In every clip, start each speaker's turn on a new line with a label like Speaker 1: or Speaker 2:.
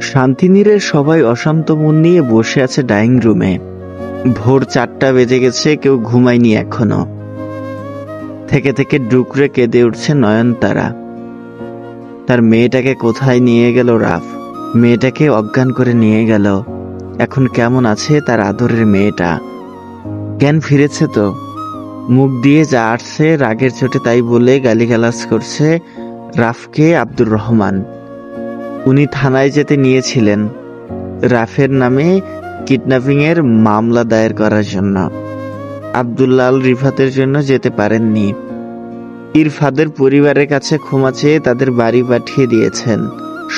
Speaker 1: শান্তিনীরের সবাই অশান্ত মন নিয়ে বসে আছে ডাইনিং রুমে। ভোর 4টা বেজে গেছে, কেউ ঘুমায়নি এখনো। থেকে থেকে ডুকরে কেঁদে উঠছে নয়নতারা। তার মেয়েটাকে কোথায় নিয়ে গেল রাফ? মেয়েটাকে অজ্ঞান করে নিয়ে গেল। এখন কেমন আছে তার আদরের মেয়েটা? জ্ঞান ফিরেছে তো? মুখ দিয়ে যা আসছে রাগের চোটে তাই বলে গালিগালাজ করছে রাফকে আব্দুর রহমান। উনি থানায় যেতে নিয়েছিলেন রাফের নামে কিডন্যাপিং এর মামলা দায়ের করার জন্য। আব্দুল্লাহ আল রিফাতের জন্য যেতে পারেননি। ইরফাদের পরিবারের কাছে ক্ষমা চেয়ে তাদের বাড়ি পাঠিয়ে দিয়েছেন।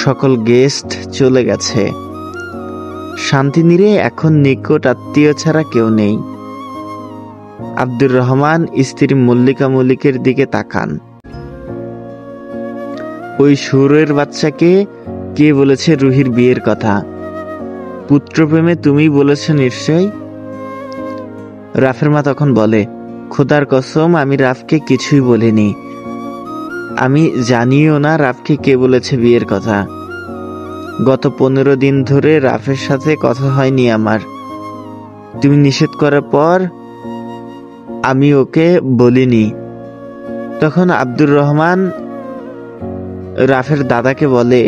Speaker 1: সকল গেস্ট চলে গেছে। শান্তিনীরে এখন নিকট আত্মীয় ছাড়া কেউ নেই। আব্দুর রহমান স্ত্রী মল্লিকা মল্লিকের দিকে তাকান। ওই সুরের বাচ্চাকে কে বলেছে রুহির বিয়ের কথা? পুত্রপ্রেমে তুমি বলেছ নিশ্চয়। রাফের মা তখন বলে, খোদার কসম আমি রাফকে কিছুই বলিনি। আমি জানিও না রাফকে কে বলেছে বিয়ের কথা। গত 15 দিন ধরে রাফের সাথে কথা হয়নি আমার। তুমি নিষেধ করার পর আমি ওকে বলিনি। তখন আব্দুর রহমান রাফের দাদাকে বলে,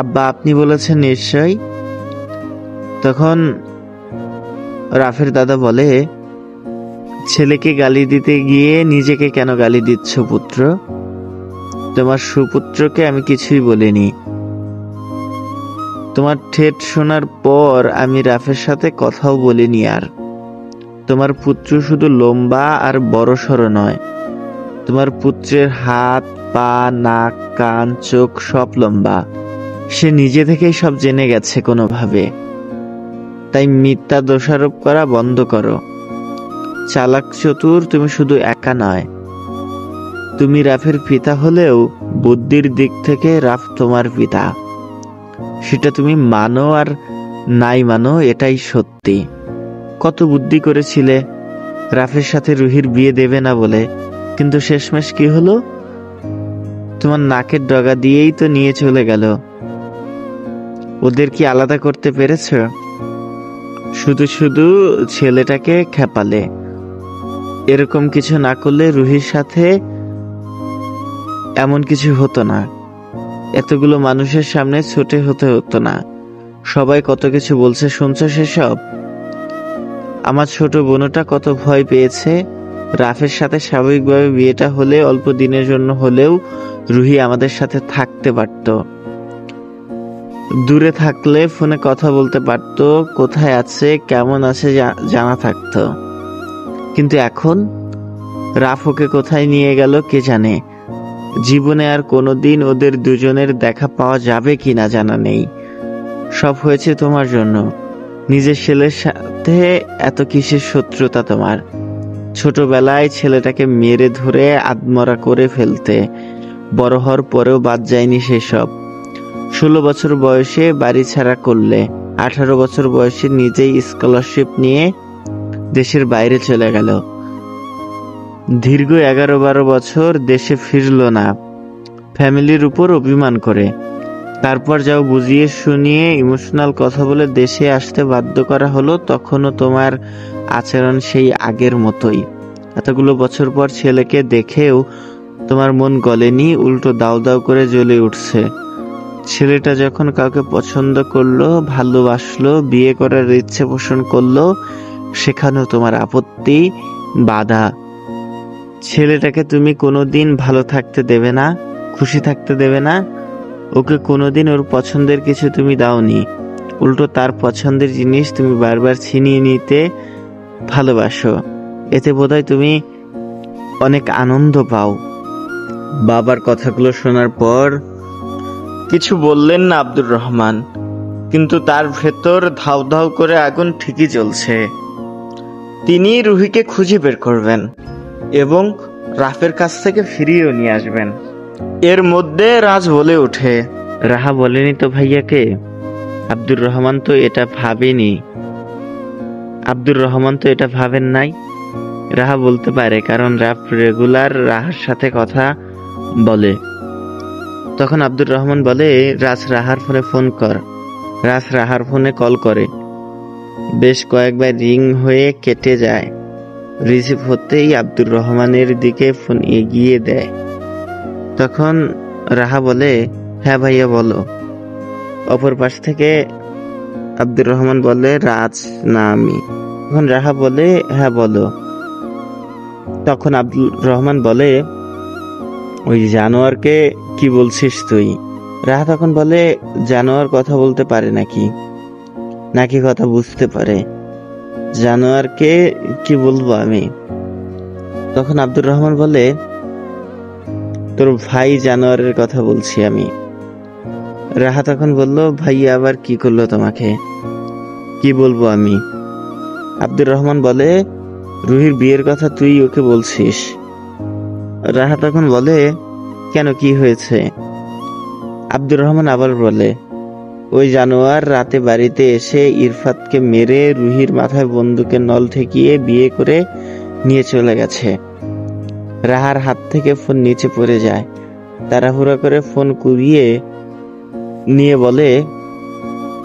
Speaker 1: আব্বা আপনি বলেছেন নিশ্চয়। তখন রাফের দাদা বলে, ছেলেকে গালি দিতে গিয়ে নিজেকে কেন গালি দিচ্ছ পুত্র? তোমার সুপুত্রকে আমি কিছুই বলিনি। তোমার ঠেট শোনার পর আমি রাফের সাথে কথাও বলিনি। আর তোমার পুত্র শুধু লম্বা আর বড়সড় নয়, তোমার পুত্রের হাত পা নাক কান চোখ সব লম্বা। সে নিজে থেকেই সব জেনে গেছে কোনোভাবে। তাই মিথ্যা দোষারোপ করা বন্ধ করো। চালাক চতুর তুমি শুধু একা নয়, তুমি রাফের পিতা হলেও বুদ্ধির দিক থেকে রাফ তোমার পিতা। সেটা তুমি মানো আর নাই মানো, এটাই সত্যি। কত বুদ্ধি করেছিলে রাফের সাথে রুহির বিয়ে দেবে না বলে, কিন্তু শেষমেশ কি হলো? তোমার নাকের ডগা দিয়েই তো নিয়ে চলে গেল। ওদের কি আলাদা করতে পেরেছ? শুধু শুধু ছেলেটাকে খেপালে। এরকম কিছু না করলে রুহির সাথে এমন কিছু হতো না। এতগুলো মানুষের সামনে ছোটে হতো না। সবাই কত কিছু বলছে, শুনছো সেসব? আমার ছোট বোনটা কত ভয় পেয়েছে। রাফের সাথে স্বাভাবিকভাবে বিয়েটা হলে অল্প দিনের জন্য হলেও রুহি আমাদের সাথে থাকতে পারত। দূরে থাকলে ফোনে কথা বলতে পারত, কোথায় আছে কেমন আছে জানা থাকতো। কিন্তু এখন রাফ ওকে কোথায় নিয়ে গেল কে জানে। জীবনে আর কোনোদিন ওদের দুজনের দেখা পাওয়া যাবে কিনা জানা নেই। সব হয়েছে তোমার জন্য। নিজের ছেলের সাথে এত কিসের শত্রুতা তোমার? ছোটবেলায় ছেলেটাকে মেরে ধরে আদমরা করে ফেলতে, বড় হওয়ার পরেও বাদ যায়নি সেসব। 16 বছর বয়সে বাড়ি ছাড়া করলে, 18 বছর বয়সে নিজেই স্কলারশিপ নিয়ে দেশের বাইরে চলে গেল। দীর্ঘ 11-12 বছর দেশে ফিরল না, ফ্যামিলির উপর অভিমান করে। তারপর যাও বুঝিয়ে শুনিয়ে ইমোশনাল কথা বলে দেশে আসতে বাধ্য করা হলো। তখনও তোমার আচরণ সেই আগের মতোই। এতগুলো বছর পর ছেলেকে দেখেও তোমার মন গলেনি, উল্টো দাউ দাউ করে জ্বলে উঠছে। ছেলেটা যখন কাউকে পছন্দ করলো, ভালোবাসলো, বিয়ে করার ইচ্ছে পোষণ করলো, সেখানেও তোমার আপত্তি বাধা। ছেলেটাকে তুমি কোনোদিন ভালো থাকতে দেবে না, খুশি থাকতে দেবে না। ওকে কোনোদিন ওর পছন্দের কিছু তুমি দাওনি, উল্টো তার পছন্দের জিনিস তুমি বারবার ছিনিয়ে নিতে ভালোবাসো। এতে বোধহয় তুমি অনেক আনন্দ পাও। বাবার কথাগুলো শোনার পর কিছু বললেন না আব্দুর রহমান, কিন্তু তার ভেতর ধাউ ধাউ করে আগুন ঠিকই জ্বলছে। তিনি রুহিকে খুঁজে বের করবেন এবং রাফের কাছ থেকে ফিরিয়েও নিয়ে আসবেন। এর মধ্যে রাজ বলে ওঠে, রাহা বলেনি তো ভাইয়াকে? আব্দুর রহমান তো এটা ভাবেনি। আব্দুর রহমান তো এটা ভাবেন নাই। রাহা বলতে পারে, কারণ রাফ রেগুলার রাহার সাথে কথা বলে। তখন আব্দুর রহমান বলে, রাজ রাহার ফোনে ফোন কর, রাহার ফোনে কল করে। বেশ কয়েকবার রিং হয়ে কেটে যায়। রিসিভ হতেই আব্দুর রহমানের দিকে ফোন এগিয়ে দেয়। তখন রাহা বলে, হ্যাঁ ভাইয়া বলো। অপর পাশ থেকে আব্দুর রহমান বলে, রাজ না আমি। তখন রাহা বলে, হ্যাঁ বলো। তখন আব্দুর রহমান বলে, ওই জানোয়ারকে কি বলছিস তুই? রাহা তখন বলে, জানোয়ার কথা বলতে পারে নাকি কথা বুঝতে পারে? জানোয়ারকে কি বলবো আমি? তখন আব্দুর রহমান বলে, তোর ভাই জানোয়ারের কথা বলছি আমি। রাহা তখন বলল, ভাইয়া আবার কি করলো তোমাকে? কি বলবো আমি? আব্দুর রহমান বলে, রুহির বিয়ের কথা তুই ওকে বলছিস। রাহা তখন বলে, কেন, কি হয়েছে? আব্দুর রহমান আবার বলে, ওই জানোয়ার রাতে বাড়িতে এসে ইরফাতকে মেরে রুহির মাথায় বন্দুকের নল ঠেকিয়ে বিয়ে করে নিয়ে চলে গেছে। রাহার হাত থেকে ফোন নিচে পড়ে যায়। তাড়াহুড়া করে ফোন কুড়িয়ে নিয়ে বলে,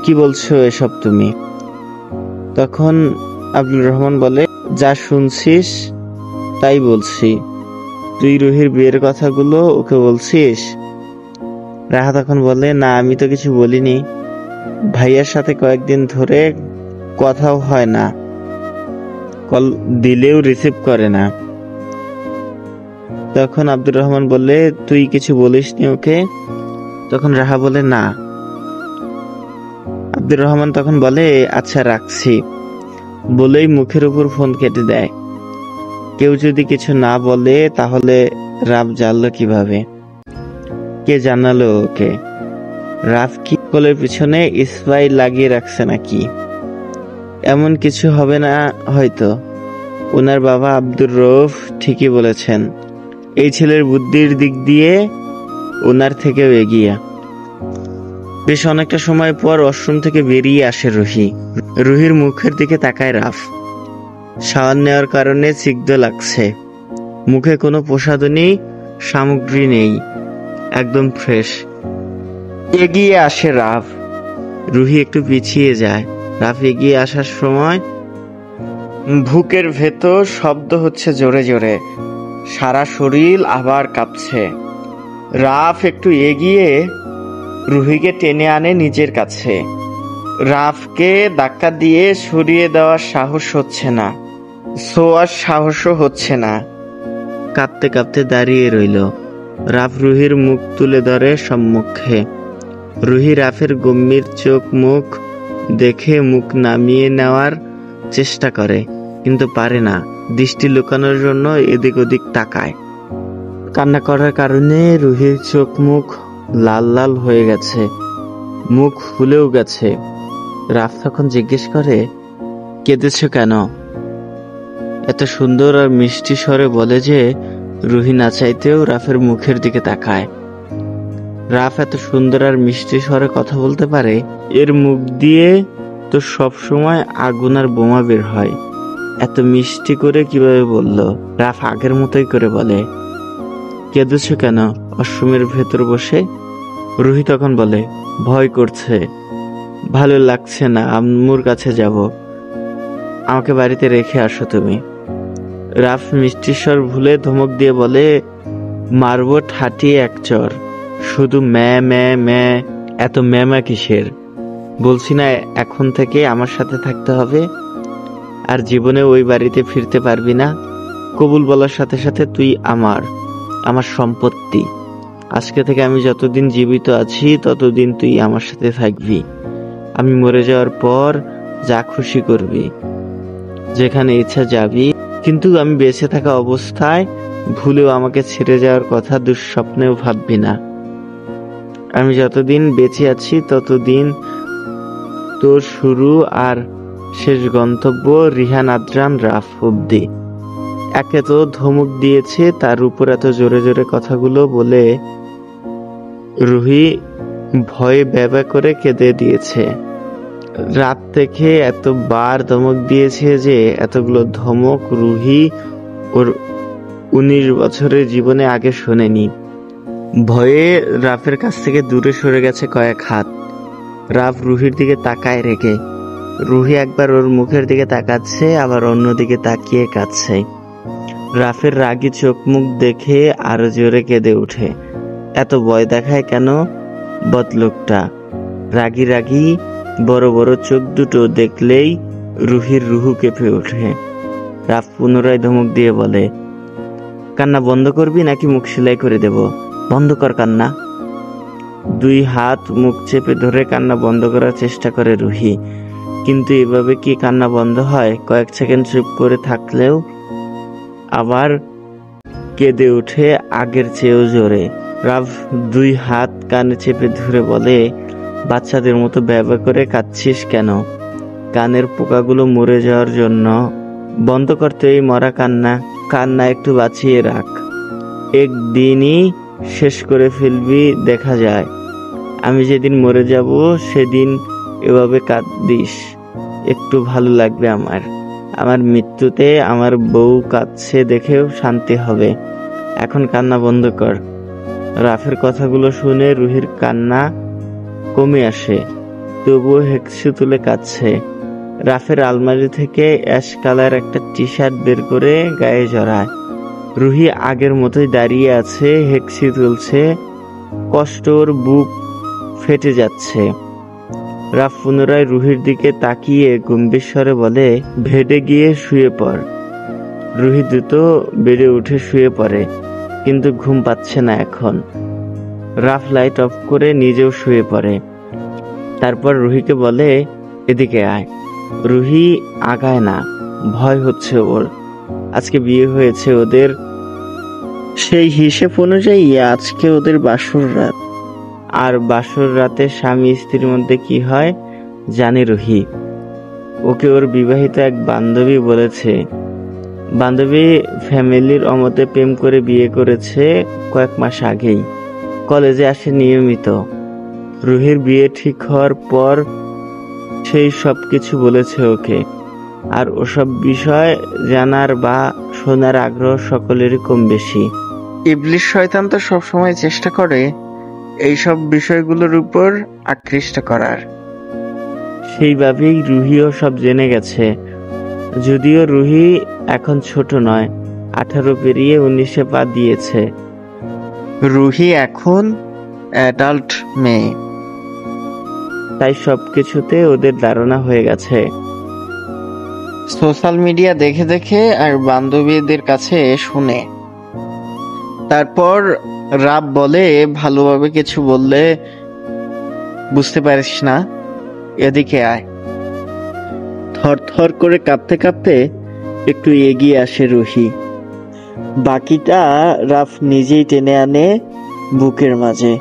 Speaker 1: কি বলছো এসব তুমি? তখন আব্দুর রহমান বলে, যা শুনছিস তাই বলছি। তুই রুহির বিয়ের কথাগুলো ওকে বলছিস? রাহা তখন বলে, না আমি তো কিছু বলিনি। ভাইয়ার সাথে কয়েকদিন ধরে কথাও হয় না, কল দিলেও রিসিভ করে না। তখন আব্দুর রহমান বলে, তুই কিছু বলিসনি ওকে? তখন রাহা বলে, না। আব্দুর রহমান তখন বলে, আচ্ছা রাখছি বলেই মুখের উপর ফোন কেটে দেয়। কেউ যদি কিছু না বলে তাহলে রাফ জানলো কিভাবে? কে জানালো ওকে? রাফ কি কলের পিছনে স্পাই লাগিয়ে রাখছে নাকি? এমন কিছু হবে না হয়তো। ওনার বাবা আব্দুর রউফ ঠিকই বলেছেন, এই ছেলের বুদ্ধির দিক দিয়ে ওনার থেকেও এগিয়ে। বেশ অনেকটা সময় পর ওয়াশরুম থেকে বেরিয়ে আসে রুহির মুখের দিকে তাকায় রাফ। শাওয়ার নেওয়ার কারণে সিগ্ধ লাগছে। মুখে কোনো প্রসাধনী সামগ্রী নেই, একদম ফ্রেশ। এগিয়ে আসে রাফ। রুহি একটু পিছিয়ে যায়। রাফ এগিয়ে আসার সময় বুকের ভেতর শব্দ হচ্ছে জোরে জোরে, সারা শরীর আবার কাঁপছে। রাফ একটু এগিয়ে রুহিকে টেনে আনে নিজের কাছে। রাফকে ধাক্কা দিয়ে সরিয়ে দেওয়ার সাহস হচ্ছে না, ছোঁয়ার সাহসও হচ্ছে না। কাঁপতে কাঁপতে দাঁড়িয়ে রইল। রাফ রুহির মুখ তুলে ধরে সম্মুখে। রুহি রাফের গম্ভীর চোখ মুখ দেখে মুখ নামিয়ে নেওয়ার চেষ্টা করে, কিন্তু পারে না। দৃষ্টি লুকানোর জন্য এদিক ওদিক তাকায়। কান্না করার কারণে রুহির চোখ মুখ লাল লাল হয়ে গেছে, মুখ ফুলেও গেছে। রাফ তখন জিজ্ঞেস করে, কেঁদেছ কেন? এত সুন্দর আর মিষ্টি স্বরে বলে যে রুহি না চাইতেও রাফের মুখের দিকে তাকায়। রাফ এত সুন্দর আর মিষ্টি স্বরে কথা বলতে পারে, এর মুখ দিয়ে তো সবসময় আগুন আর বোমা বের হয়। এত মিষ্টি করে কিভাবে বলল? রাফ আগের মতোই করে বলে, কেঁদেছ কেন ওয়াশরুমের ভেতর বসে? রুহি তখন বলে, ভয় করছে, ভালো লাগছে না, আম্মুর কাছে যাব, আমাকে বাড়িতে রেখে আসো তুমি। রাফ মিষ্টি স্বর ভুলে ধমক দিয়ে বলে, মারবো ঠাটিয়ে এক চর, শুধু ম্যা ম্যা ম্যা। এত ম্যামা কিসের? বলছি না এখন থেকে আমার সাথে থাকতে হবে, আর জীবনে ওই বাড়িতে ফিরতে পারবি না। কবুল বলার সাথে সাথে তুই আমার সম্পত্তি। আজকে থেকে আমি যতদিন জীবিত আছি ততদিন তুই আমার সাথে থাকবি। আমি মরে যাওয়ার পর যা খুশি করবি, যেখানে ইচ্ছা যাবি, কিন্তু আমি বেঁচে থাকা অবস্থায় ভুলেও আমাকে ছেড়ে যাওয়ার কথা দুঃস্বপ্নেও ভাববি না। আমি যতদিন বেঁচে আছি ততদিন তোর শুরু আর শেষ গন্তব্য রিহান আদ্রান রাফ অব্দি। একে তো ধমক দিয়েছে, তার উপর এত জোরে জোরে কথাগুলো বলে রুহি ভয়ে ব্যাবা করে কেঁদে দিয়েছে। রাত থেকে এতবার ধমক দিয়েছে যে এতগুলো ধমক রুহি ওর 19 বছরের জীবনে আগে শোনেনি। ভয়ে রাফের কাছ থেকে দূরে সরে গেছে কয়েক হাত। রাফ রুহির দিকে তাকায় রেগে। রুহি একবার ওর মুখের দিকে তাকাচ্ছে, আবার অন্যদিকে তাকিয়ে কাঁদছে। রাফের রাগী চোখ মুখ দেখে আরো জোরে কেঁদে ওঠে। এত ভয় দেখায় কেন বদলোকটা? রাগী রাগী বড় বড় চোখ দুটো দেখলেই রুহির রুহু কেঁপে ওঠে। রাফ পুনরায় ধমক দিয়ে বলে, কান্না বন্ধ করবি নাকি মুখ সেলাই করে দেব? বন্ধ কর কান্না। দুই হাত মুখ চেপে ধরে কান্না বন্ধ করার চেষ্টা করে রুহি, কিন্তু এভাবে কি কান্না বন্ধ হয়? কয়েক সেকেন্ড চুপ করে থাকলেও আবার কেঁদে ওঠে আগের চেয়েও জোরে। রাফ দুই হাত কানে চেপে ধরে বলে, বাচ্চাদের মতো ব্যবা করে কাঁদছিস কেন? কানের পোকাগুলো মরে যাওয়ার জন্য। বন্ধ করতে এই মরা কান্না। কান্না একটু বাঁচিয়ে রাখ, একদিনই শেষ করে ফেলবি দেখা যায়। আমি যেদিন মরে যাব সেদিন এভাবে কাঁদিস, একটু ভালো লাগবে আমার মৃত্যুতে আমার বউ কাঁদছে দেখেও শান্তি হবে। এখন কান্না বন্ধ কর। রাফের কথাগুলো শুনে রুহির কান্না কমে আসে, তবুও হেঁকশি তুলে কাঁদছে। রাফের আলমারি থেকে অ্যাশ কালার একটা টি শার্ট বের করে গায়ে জড়ায়। রুহি আগের মতোই দাঁড়িয়ে আছে, হেঁকশি তুলছে, কষ্ট ওর বুক ফেটে যাচ্ছে। রাফ পুনরায় রুহির দিকে তাকিয়ে গম্ভীর স্বরে বলে, বেডে গিয়ে শুয়ে পড়। রুহি দ্রুত বেডে উঠে শুয়ে পড়ে, কিন্তু ঘুম পাচ্ছে না এখন। রাফ লাইট অফ করে নিজেও শুয়ে পড়ে। তারপর রুহিকে বলে, এদিকে আয়। রুহি আগায় না, ভয় হচ্ছে ওর। আজকে বিয়ে হয়েছে ওদের, সেই হিসেব অনুযায়ী আজকে ওদের বাসর রাত। আর বাসর রাতে স্বামী স্ত্রীর মধ্যে কি হয় জানে রুহি। ওকে ওর বিবাহিত এক বান্ধবী বলেছে। বান্ধবী ফ্যামিলির অমতে প্রেম করে বিয়ে করেছে কয়েক মাস আগেই। কলেজে আসে নিয়মিত। রুহির বিয়ে ঠিক হওয়ার পর সেই সব কিছু বলেছে ওকে। আর ওসব বিষয় জানার বা শোনার আগ্রহ সকলেরই কম বেশি। ইবলিশ শয়তান তো সবসময় চেষ্টা করে এইসব বিষয়গুলোর উপর আকৃষ্ট করার। সেইভাবেই রুহিও সব জেনে গেছে। যদিও রুহি এখন ছোট নয়, 18 পেরিয়ে 19-এ পা দিয়েছে। রুহি এখন অ্যাডাল্ট মেয়ে, তাই সবকিছুতে ওদের ধারণা হয়ে গেছে। সোশ্যাল মিডিয়া দেখে দেখে আর বান্ধবীদের কাছে শুনে। তারপর রাব বলে, ভালোভাবে কিছু বললে বুঝতে পারিস না, এদিকে আয়। থরথর করে কাঁপতে কাঁপতে একটু এগিয়ে আসে রুহি। বাকিটা রাফ নিজেই টেনে আনে বুকের মাঝে।